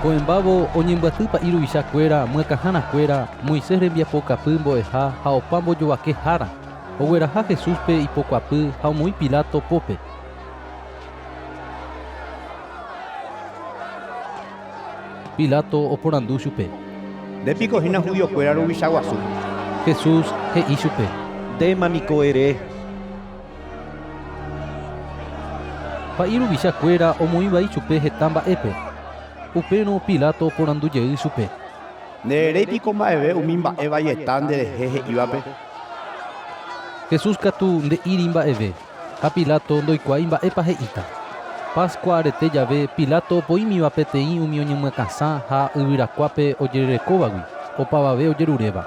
Ko'ẽmbávo oñembyatý pa'iruvichakuéra myakahãnakuéra Moisés rembiapokapy mbo'eha ha opa mbojovake hára. Ogueraha Jesúspe ipokuapy ha omoĩ Pilato pópe. Pilato oporandu chupe. Ndépikohína judiokuéra ruvicha guasu. Jesús he'i chupe. Ndémamiko ere. Pa'iruvichakuéra omoĩ chupe heta mba'épe. Upérõ Pilato oporandujey chupe. Ndereréipiko mba'eve umi mba'e vaieta nderehe he'ívape. Jesús katu nde'íri mba'eve ha Pilato ndoikuaái mba'épa he'íta. Pascua rete jave Pilato opoímiva peteĩ umi oñemyakãsã ha yvyrakuápe ojererekóvagui opavave ojeruréva.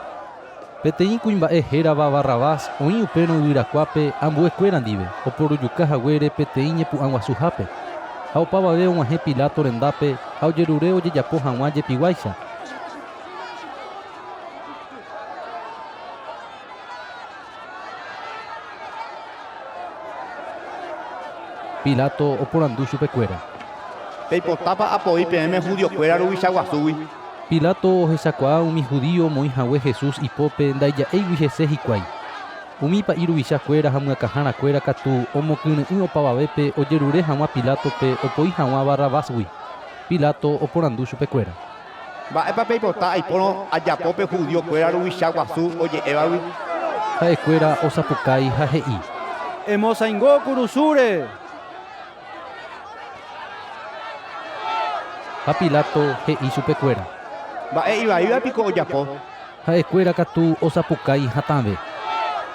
Peteĩ kuimba'e hérava Barrabás oĩ upérõ yvyrakuápe ambuekuéra ndive oporujukahaguére peteĩ ñepu'ã guasuhápe. Ha opavave og̃uahẽ Pilato rendápe ha ojerure ojejapo hag̃ua jepiguáicha. Pilato oporandu chupekuéra. Peipotápa apoi peẽme judiokuéra ruvicha guasúgui. Pilato ohechakuaa umi judío moĩhague Jesús ipópe ndaija'éigui hese hikuái. Umi pa'iruvichakuéra ha myakahãrakuéra katu omokyry'ỹ opavavépe ojerure hag̃ua Pilátope opoi hag̃ua Barrabásgui. Pilato oporandu chupekuéra. Mba'épa peipota aipórõ ajapópe judiokuéra ruvicha guasu oje'évagui. Ha'ekuéra osapukái ha he'i. Emosãingo kurusúre. Ha Pilato he'i chupekuéra. Mba'e ivaíva-piko ojapo. Ha'ekuéra katu osapukái hatãve.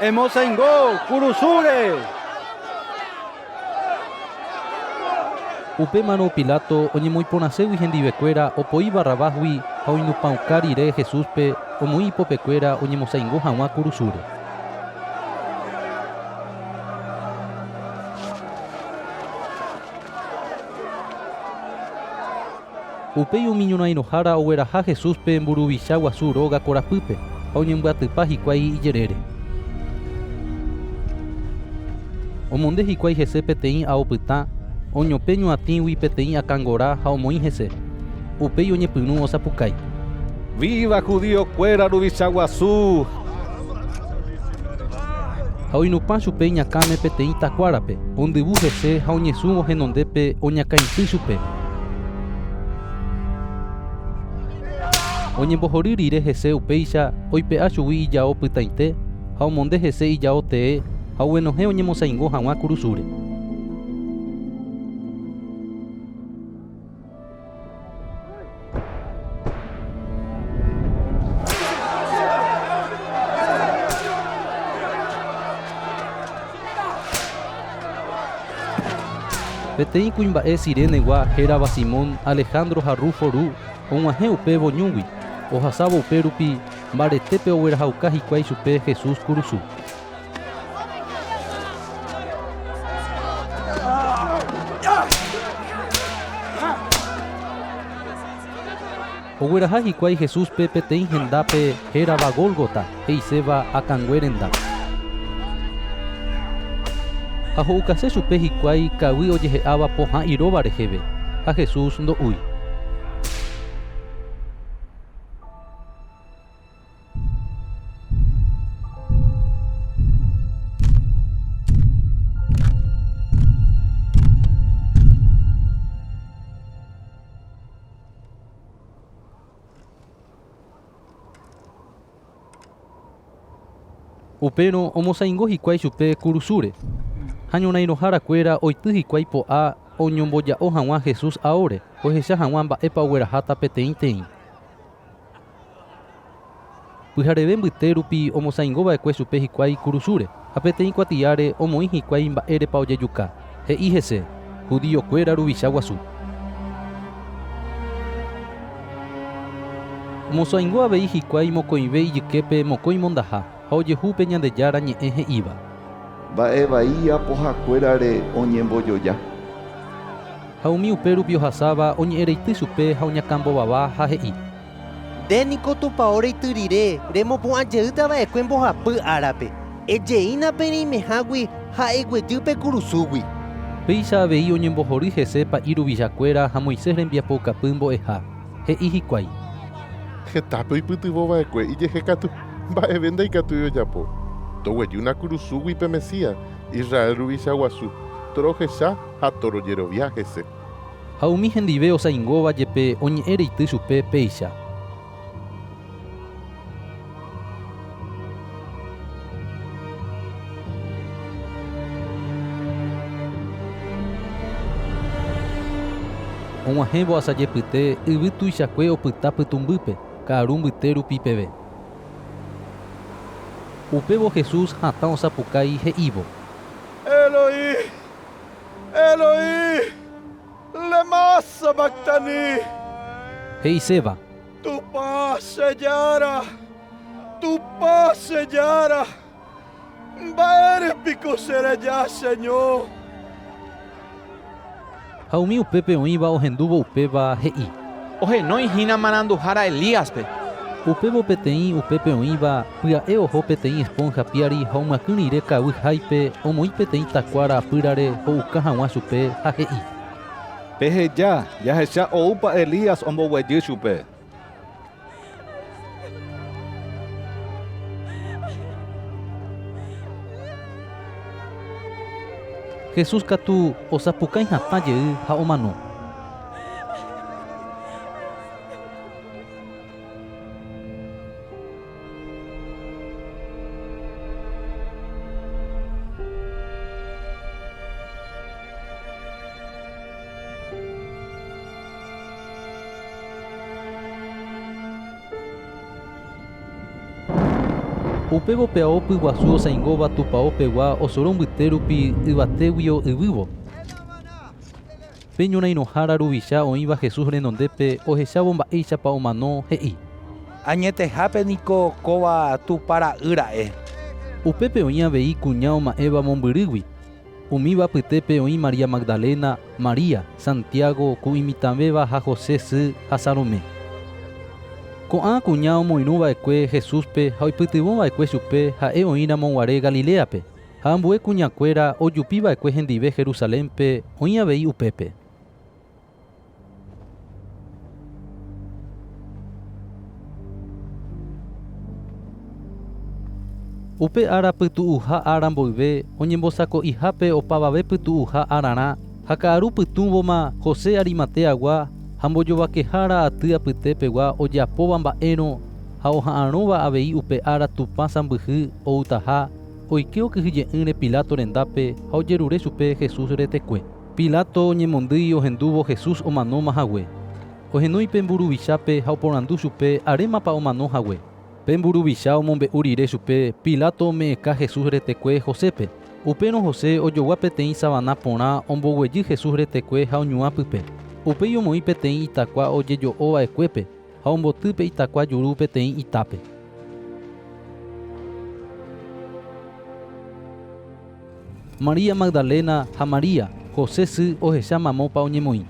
Emosãingo kurusúre. Upémarõ Pilato oñemoiporãségui hendivekuéra opoi Barrabásgui ha oinupãuka rire Jesúspe omoĩ ipopekuéra oñemosãingo hag̃ua kurusúre. Upéi umi ñonoãirohára ogueraha Jesúspe mburuvicha guasu róga korapýpe ha oñembyatýpa hikuái ijerére. Omonde hikuái hese peteĩ aopytã oñope ñuatĩgui peteĩ akãngora ha omoĩ hese. Upéi oñepyrũ osapukái. Viva judiokuéra ruvicha guasu. Ha oinupã chupe iñakãme peteĩ takuárape ondyvu hese ha oñesũvo henondépe oñakãity chupe. Oñembohory rire hese upéicha oipe'a chugui ijao pytaite ha omonde hese ijao tee ha oguenohẽ oñemosãingo hag̃ua kurusúre. Peteĩ kuimba'e sirenegua hérava Simón Alejandro ha Rufo og̃uahẽ upe voñúgui ohasávo upe rupi mbaretépe oguerahauka hikuái chupe Jesús kurusú. Ogueraha hikuái Jesúspe peteĩ hendápe hérava Gólgota heiséva akãnguérenda. Ha ho'ukase chupe hikuái kavy ojehe'áva pohã iróva reheve ha Jesús ndo'úi. Upérõ omosãingo hikuái chupe kurusúre. Ha ñonoãirohárakuéra oity hikuái po'a oñomboja'o hag̃ua Jesús aóre ohecha hag̃ua mba'épa ogueraháta peteĩteĩ. Pyhareve mbyte rupi omosãingova'ekue chupe hikuái kurusúre ha peteĩ kuatiáre omoĩ hikuái mba'érepa ojejuka. He'i hese judiokuéra ruvicha guasu. Omosãingo avei hikuái mokõive ijyképe mokõi mondaha ha ojehúpe Ñandejára ñe'ẽ he'íva. Mba'e vaí'a pohakuérare oñembojoja. Ha umi upe rupi ohasáva oñe'ẽreity chupe ha oñakãmbovava ha he'i. Ndéniko tupão reity rire remopu'ãjeýtava'ekue mbohapy árape. Ejeínape reimehágui ha eguejýpe kurusúgui. Péicha avei oñembohory hese pa'i ruvichakuéra ha Moisés rembiapokapy mbo'eha. he'i hikuái. Hetápe oipytyvõva'ekue ijehekatu mba'eve ndaikatúi ojapo. Toguejýna kurusúgui pe Mesías, Israel ruvicha guasu, torohecha ha torojerovia hese. Ha umi hendive osãingóva jepe oñe'ẽ reity chupe péicha. Og̃uahẽvo asajepyte yvy tuichakue opyta pytumbýpe ka'aru mbyte rupi peve. Upévo Jesús hatã osapukái he'ívo. Eloi, Eloi, lema sabachthani. He'iséva. Tu paz sellara. Mba'érepiko chereja, Señor. Ha umi upépe oĩva ohendúvo upéva he'i. Ohenóihína maranduhára Elíaspe. Upévo peteĩ upépe oĩva pya'e oho peteĩ esponja piári ha omyaky rire kavy háipe omoĩ peteĩ takuára apýrare ho'uka hag̃ua chupe ha he'i. Peheja, jahecha oúpa Elías omboguejy chupe. Jesús katu osapukái hatã jey ha omano. Upévo pe'aópy guasu osãingóva tupaópegua osorombyte rupi yvatéguio yvývo. Pe ñorairõhára ruvicha oĩva Jesús renondépe ohechávo mba'éichapa omano he'i. Añetehápe niko kóva tupara'ýra'e. Upépe oĩ avei kuña oma'ẽva mombyrýgui. Umíva pytépe oĩ Maria Magdalena, Maria, Santiago ku imitãvéva ha José sy ha Salomé. Ko'ã kuña omoirũva'ekue Jesúspe ha oipytyvõva'ekue chupe ha'e oĩramo guare Galileape. Ha ambue kuñakuéra ojupiva'ekue hendive Jerusalénpe oĩ avei upépe. Upe ára pytu'uha ára mboyve oñembosako'ihápe opavave pytu'uha árarã ha ka'aru pytũvoma José Arimateagua ha mbojovakehára aty apytépegua ojapóva mba'érõ ha oha'ãrõva avei upe ára tupã sãmbyhy outaha oike okyhyje'ỹre Pilato rendápe ha ojerure chupe Jesús retekue. Pilato oñemondýi ohendúvo Jesús omanóma hague. Ohenói pe mburuvichápe ha oporandu chupe arémapa omano hague. Pe mburuvicha omombe'u rire chupe Pilato ome'ẽka Jesús retekue Josépe. Upérõ José ojogua peteĩ savana porã omboguejy Jesús retekue ha oñuã pype. Upéi omoĩ peteĩ itakua ojejo'ova'ekuépe ha ombotýpe itakua juru peteĩ itápe. Maria Magdalena ha Maria José sy ohecha mamópa oñemoĩ.